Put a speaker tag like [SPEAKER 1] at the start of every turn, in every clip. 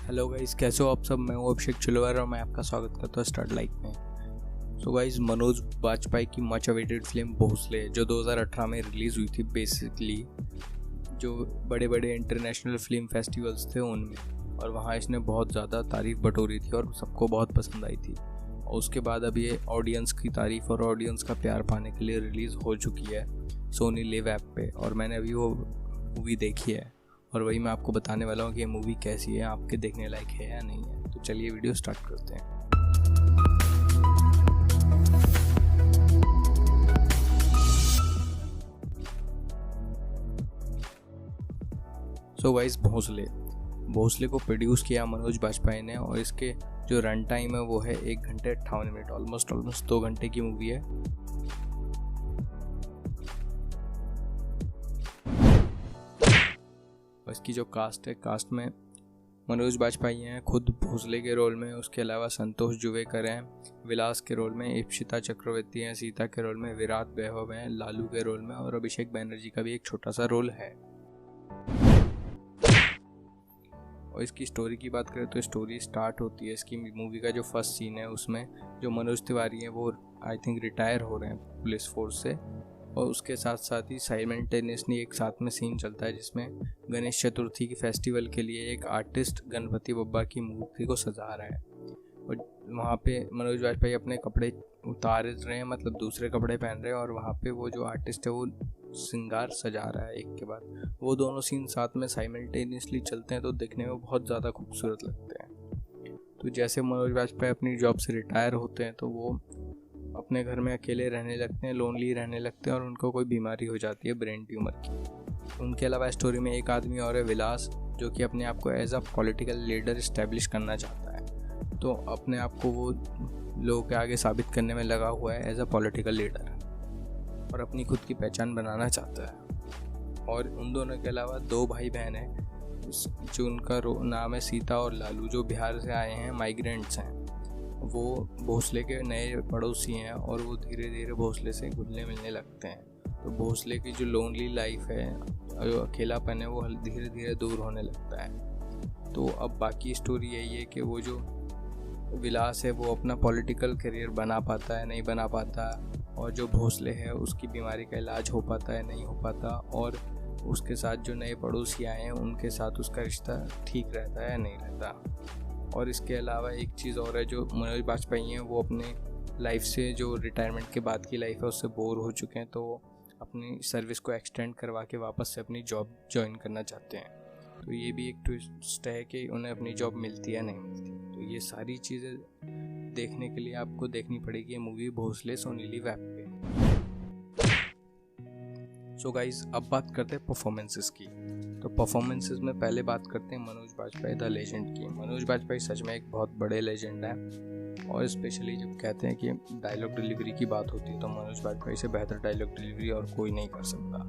[SPEAKER 1] Hello guys, कैसे हो आप सब। मैं हूँ अभिषेक चिलवर और मैं आपका स्वागत करता हूँ स्टार्ट लाइक में। सो गाइस, मनोज बाजपेयी की मच अवेटेड फिल्म भोसले जो 2018 में रिलीज़ हुई थी, बेसिकली जो बड़े बड़े इंटरनेशनल फिल्म फेस्टिवल्स थे उनमें, और वहाँ इसने बहुत ज़्यादा तारीफ़ बटोरी थी और सबको बहुत पसंद आई थी। और उसके बाद अब ये ऑडियंस की तारीफ़ और ऑडियंस का प्यार पाने के लिए रिलीज़ हो चुकी है सोनी लिव ऐप पे, और मैंने अभी वो मूवी देखी है और वही मैं आपको बताने वाला हूँ कि ये मूवी कैसी है, आपके देखने लायक है या नहीं है। तो चलिए वीडियो स्टार्ट करते हैं। सो गाइस, भोसले को प्रोड्यूस किया मनोज बाजपेयी ने, और इसके जो रन टाइम है वो है 1 घंटे 58 मिनट, ऑलमोस्ट 2 घंटे की मूवी है। और इसकी जो कास्ट है, कास्ट में मनोज बाजपेयी हैं खुद भोसले के रोल में, उसके अलावा संतोष जुवेकर हैं विलास के रोल में, इप्सिता चक्रवर्ती हैं सीता के रोल में, विराट वैभव हैं लालू के रोल में, और अभिषेक बैनर्जी का भी एक छोटा सा रोल है। और इसकी स्टोरी की बात करें तो स्टोरी स्टार्ट होती है, इसकी मूवी का जो फर्स्ट सीन है उसमें जो मनोज तिवारी हैं वो आई थिंक रिटायर हो रहे हैं पुलिस फोर्स से, और उसके साथ साथ ही साइमल्टेनियसली एक साथ में सीन चलता है जिसमें गणेश चतुर्थी की फेस्टिवल के लिए एक आर्टिस्ट गणपति बप्पा की मूर्ति को सजा रहा है। और वहाँ पे मनोज बाजपेयी अपने कपड़े उतार रहे हैं, मतलब दूसरे कपड़े पहन रहे हैं, और वहाँ पे वो जो आर्टिस्ट है वो श्रृंगार सजा रहा है एक के बाद। वो दोनों सीन साथ में साइमल्टेनियसली चलते हैं तो देखने में बहुत ज़्यादा खूबसूरत लगते हैं। तो जैसे मनोज बाजपेयी अपनी जॉब से रिटायर होते हैं तो वो अपने घर में अकेले रहने लगते हैं, लोनली रहने लगते हैं, और उनको कोई बीमारी हो जाती है ब्रेन ट्यूमर की। उनके अलावा स्टोरी में एक आदमी और है विलास, जो कि अपने आप को as a political leader establish करना चाहता है। तो अपने आप को वो लोगों के आगे साबित करने में लगा हुआ है एज अ पॉलिटिकल लीडर, और अपनी खुद की पहचान बनाना चाहता है। और उन दोनों के अलावा 2 भाई बहन हैं जो उनका नाम है सीता और लालू, जो बिहार से आए हैं, माइग्रेंट्स हैं। वो भोसले के नए पड़ोसी हैं और वो धीरे धीरे भोसले से घुलने मिलने लगते हैं। तो भोसले की जो लोनली लाइफ है, जो अकेलापन है, वो धीरे धीरे दूर होने लगता है। तो अब बाकी स्टोरी यही है कि वो जो विलास है वो अपना पॉलिटिकल करियर बना पाता है नहीं बना पाता, और जो भोसले है उसकी बीमारी का इलाज हो पाता है नहीं हो पाता, और उसके साथ जो नए पड़ोसी आए हैं उनके साथ उसका रिश्ता ठीक रहता है या नहीं रहता। और इसके अलावा एक चीज़ और है, जो मनोज बाजपेयी हैं वो अपने लाइफ से, जो रिटायरमेंट के बाद की लाइफ है उससे बोर हो चुके हैं, तो अपनी सर्विस को एक्सटेंड करवा के वापस से अपनी जॉब ज्वाइन करना चाहते हैं। तो ये भी एक ट्विस्ट है कि उन्हें अपनी जॉब मिलती है नहीं मिलती। तो ये सारी चीज़ें देखने के लिए आपको देखनी पड़ेगी ये movie Bhonsle Sony Liv app पे। सो गाइज, अब बात करते हैं परफॉर्मेंसेस की। तो परफॉर्मेंसेस में पहले बात करते हैं मनोज बाजपेयी द लेजेंड की। मनोज बाजपेयी सच में एक बहुत बड़े लेजेंड है, और स्पेशली जब कहते हैं कि डायलॉग डिलीवरी की बात होती है तो मनोज बाजपेयी से बेहतर डायलॉग डिलीवरी और कोई नहीं कर सकता।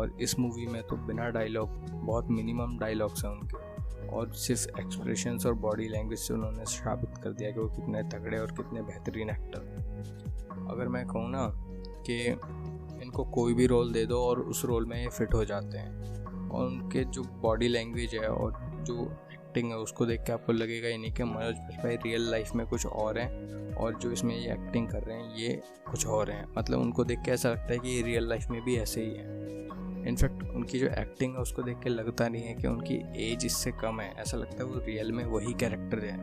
[SPEAKER 1] और इस मूवी में तो बिना डायलॉग, बहुत मिनिमम डायलॉग्स हैं उनके, और सिर्फ एक्सप्रेशंस और बॉडी लैंग्वेज से उन्होंने साबित कर दिया कि वो कितने तगड़े और कितने बेहतरीन एक्टर। अगर मैं कहूँ ना कि इनको कोई भी रोल दे दो और उस रोल में ये फिट हो जाते हैं, और उनके जो बॉडी लैंग्वेज है और जो एक्टिंग है उसको देख के आपको लगेगा ही नहीं कि मनोज बाजपेयी रियल लाइफ में कुछ और हैं, और जो इसमें ये एक्टिंग कर रहे हैं ये कुछ और हैं। मतलब उनको देख के ऐसा लगता है कि ये रियल लाइफ में भी ऐसे ही हैं। इनफैक्ट उनकी जो एक्टिंग है उसको देख के लगता नहीं है कि उनकी एज इससे कम है, ऐसा लगता है वो रियल में वही कैरेक्टर है।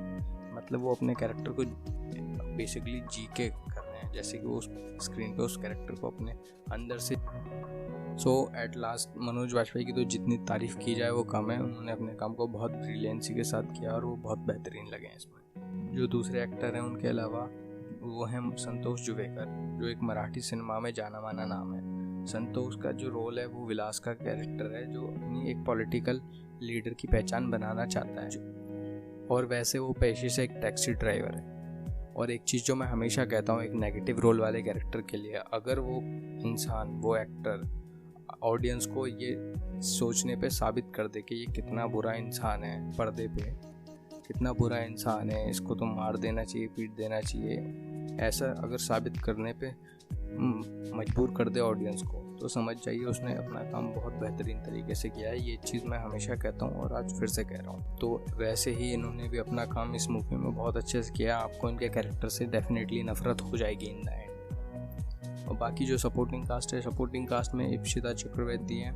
[SPEAKER 1] मतलब वो अपने कैरेक्टर को बेसिकली जी के कर रहे हैं, जैसे कि वो स्क्रीन पे उस कैरेक्टर को अपने अंदर से। सो एट लास्ट मनोज बाजपेयी की तो जितनी तारीफ़ की जाए वो कम है। उन्होंने अपने काम को बहुत ब्रिलियंसी के साथ किया और वो बहुत बेहतरीन लगे हैं इसमें। जो दूसरे एक्टर हैं उनके अलावा वो हैं संतोष जुवेकर, जो एक मराठी सिनेमा में जाना माना नाम है। संतोष का जो रोल है वो विलास का कैरेक्टर है, जो अपनी एक पॉलिटिकल लीडर की पहचान बनाना चाहता है, और वैसे वो पेशे से एक टैक्सी ड्राइवर है। और एक चीज़ जो मैं हमेशा कहता हूँ एक नेगेटिव रोल वाले कैरेक्टर के लिए, अगर वो इंसान, वो एक्टर ऑडियंस को ये सोचने पे साबित कर दे कि ये कितना बुरा इंसान है, पर्दे पे कितना बुरा इंसान है, इसको तो मार देना चाहिए, पीट देना चाहिए, ऐसा अगर साबित करने पे मजबूर कर दे ऑडियंस को, तो समझ जाइए उसने अपना काम बहुत बेहतरीन तरीके से किया है। ये चीज़ मैं हमेशा कहता हूँ और आज फिर से कह रहा हूँ। तो वैसे ही इन्होंने भी अपना काम इस मूवी में बहुत अच्छे से किया। आपको इनके कैरेक्टर से डेफिनेटली नफरत हो जाएगी इन द एंड। और बाकी जो सपोर्टिंग कास्ट है, सपोर्टिंग कास्ट में इप्सिता चक्रवर्ती है,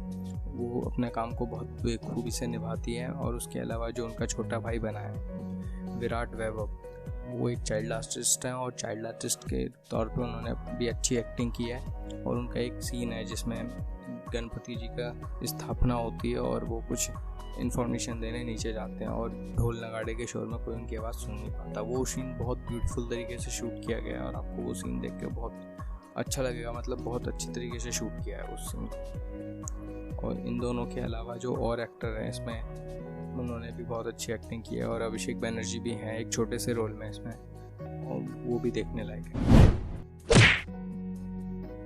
[SPEAKER 1] वो अपने काम को बहुत खूबी से निभाती है। और उसके अलावा जो उनका छोटा भाई बना है विराट वैभव, वो एक चाइल्ड आर्टिस्ट हैं और चाइल्ड आर्टिस्ट के तौर पे उन्होंने भी अच्छी एक्टिंग की है। और उनका एक सीन है जिसमें गणपति जी का स्थापना होती है और वो कुछ इन्फॉर्मेशन देने नीचे जाते हैं और ढोल नगाड़े के शोर में कोई उनकी आवाज़ सुन नहीं पाता। वो सीन बहुत ब्यूटीफुल तरीके से शूट किया गया है और आपको वो सीन देख के बहुत अच्छा लगेगा। मतलब बहुत अच्छी तरीके से शूट किया है उस सीन को। और इन दोनों के अलावा जो और एक्टर हैं इसमें, उन्होंने भी बहुत अच्छी एक्टिंग की है। और अभिषेक बैनर्जी भी हैं एक छोटे से रोल में इसमें, और वो भी देखने लायक है।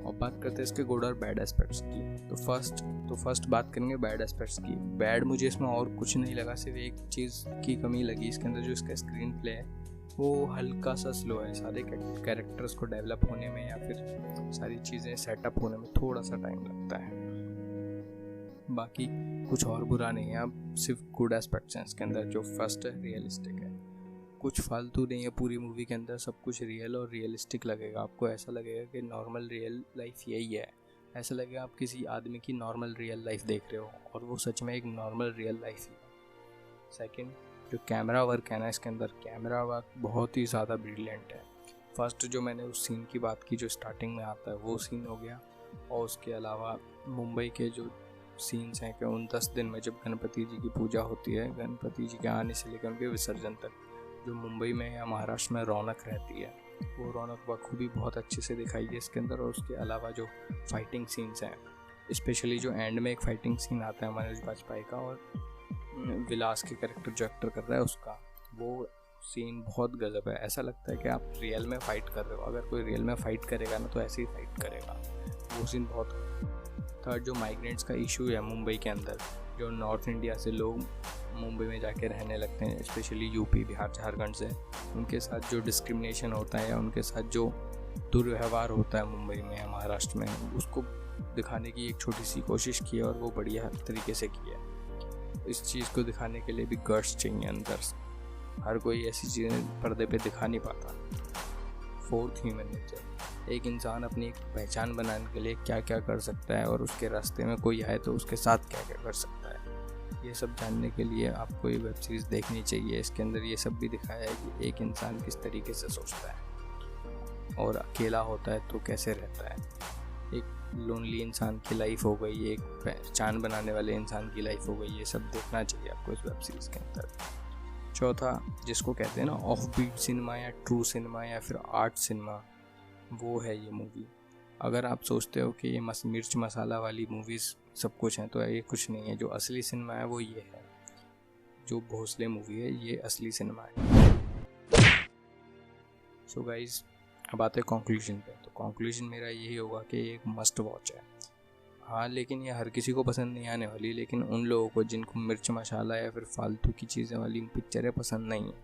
[SPEAKER 1] और बात करते हैं इसके गुड और बैड एस्पेक्ट्स की। तो फर्स्ट बात करेंगे बैड एस्पेक्ट्स की। बैड मुझे इसमें और कुछ नहीं लगा, सिर्फ एक चीज़ की कमी लगी इसके अंदर, जो इसका स्क्रीन प्ले है वो हल्का सा स्लो है। सारे कैरेक्टर्स को डेवलप होने में या फिर सारी चीज़ें सेटअप होने में थोड़ा सा टाइम लगता है। बाकी कुछ और बुरा नहीं है, अब सिर्फ गुड एस्पेक्ट्स हैं इसके अंदर। जो फर्स्ट है रियलिस्टिक है, कुछ फालतू नहीं है पूरी मूवी के अंदर, सब कुछ रियल और रियलिस्टिक लगेगा। आपको ऐसा लगेगा कि नॉर्मल रियल लाइफ यही है, ऐसा लगेगा आप किसी आदमी की नॉर्मल रियल लाइफ देख रहे हो और वो सच में एक नॉर्मल रियल लाइफ ही है। सेकेंड, जो कैमरा वर्क है ना इसके अंदर, कैमरा वर्क बहुत ही ज़्यादा ब्रिलियंट है। फर्स्ट जो मैंने उस सीन की बात की जो स्टार्टिंग में आता है वो सीन हो गया। और उसके अलावा मुंबई के जो सीन्स हैं कि उन 10 दिन में जब गणपति जी की पूजा होती है, गणपति जी के आने से लेकर उनके विसर्जन तक, जो मुंबई में या महाराष्ट्र में रौनक रहती है, वो रौनक बखूबी बहुत अच्छे से दिखाई है इसके अंदर। और उसके अलावा जो फाइटिंग सीन्स हैं, स्पेशली जो एंड में एक फाइटिंग सीन आता है मनोज बाजपेयी का और विलास के कैरेक्टर जो एक्टर कर रहा है उसका, वो सीन बहुत गजब है। ऐसा लगता है कि आप रियल में फ़ाइट कर रहे हो। अगर कोई रियल में फ़ाइट करेगा ना तो ऐसे ही फाइट करेगा, वो सीन बहुत। थर्ड, जो माइग्रेंट्स का इशू है मुंबई के अंदर, जो नॉर्थ इंडिया से लोग मुंबई में जाके रहने लगते हैं, स्पेशली यूपी, बिहार, झारखंड से, उनके साथ जो डिस्क्रिमिनेशन होता है या उनके साथ जो दुर्व्यवहार होता है मुंबई में या महाराष्ट्र में, उसको दिखाने की एक छोटी सी कोशिश की है और वो बढ़िया तरीके से की है। इस चीज़ को दिखाने के लिए भी गट्स चाहिए अंदर से, हर कोई ऐसी चीज़ें पर्दे पे दिखा नहीं पाता। Fourth, human nature. एक इंसान अपनी एक पहचान बनाने के लिए क्या क्या कर सकता है और उसके रास्ते में कोई आए तो उसके साथ क्या क्या कर सकता है, ये सब जानने के लिए आपको ये वेब सीरीज़ देखनी चाहिए। इसके अंदर ये सब भी दिखाया है कि एक इंसान किस तरीके से सोचता है और अकेला होता है तो कैसे रहता है। एक लोनली इंसान की लाइफ हो गई, एक पहचान बनाने वाले इंसान की लाइफ हो गई, ये सब देखना चाहिए आपको इस वेब सीरीज़ के अंदर। चौथा, जिसको कहते हैं ना ऑफ बीट सिनेमा या ट्रू सिनेमा या फिर आर्ट सिनेमा, वो है ये मूवी। अगर आप सोचते हो कि ये मिर्च मसाला वाली मूवीज़ सब कुछ हैं, तो ये कुछ नहीं है। जो असली सिनेमा है वो ये है, जो भोसले मूवी है ये असली सिनेमा है। सो गाइज, अब आते हैं कंक्लूजन पे। तो कंक्लूजन मेरा यही होगा कि ये एक मस्ट वॉच है। हाँ, लेकिन ये हर किसी को पसंद नहीं आने वाली, लेकिन उन लोगों को जिनको मिर्च मसाला या फिर फालतू की चीज़ें वाली पिक्चरें पसंद नहीं है,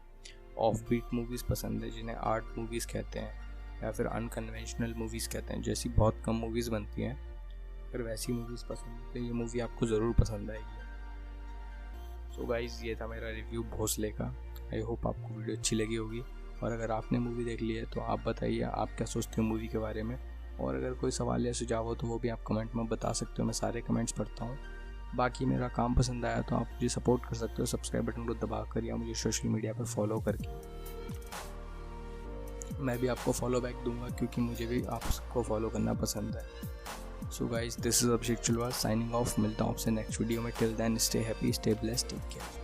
[SPEAKER 1] ऑफ बीट मूवीज़ पसंद है, जिन्हें आर्ट मूवीज़ कहते हैं या फिर अनकन्वेंशनल मूवीज़ कहते हैं, जैसी बहुत कम मूवीज़ बनती हैं, अगर वैसी मूवीज़ पसंद है तो ये मूवी आपको ज़रूर पसंद आएगी। सो गाइज़, ये था मेरा रिव्यू भोसले का। आई होप आपको वीडियो अच्छी लगी होगी, और अगर आपने मूवी देख ली है तो आप बताइए आप क्या सोचते हो मूवी के बारे में। और अगर कोई सवाल या सुझाव हो तो वो भी आप कमेंट में बता सकते हो, मैं सारे कमेंट्स पढ़ता हूँ। बाकी मेरा काम पसंद आया तो आप मुझे सपोर्ट कर सकते हो सब्सक्राइब बटन को दबा कर या मुझे सोशल मीडिया पर फॉलो करके। मैं भी आपको फॉलो बैक दूंगा क्योंकि मुझे भी आपको फॉलो करना पसंद है। So guys, this is Abhishek Chulwal signing off. मिलता हूँ आपसे नेक्स्ट वीडियो में। Till then stay happy, stay blessed, take care.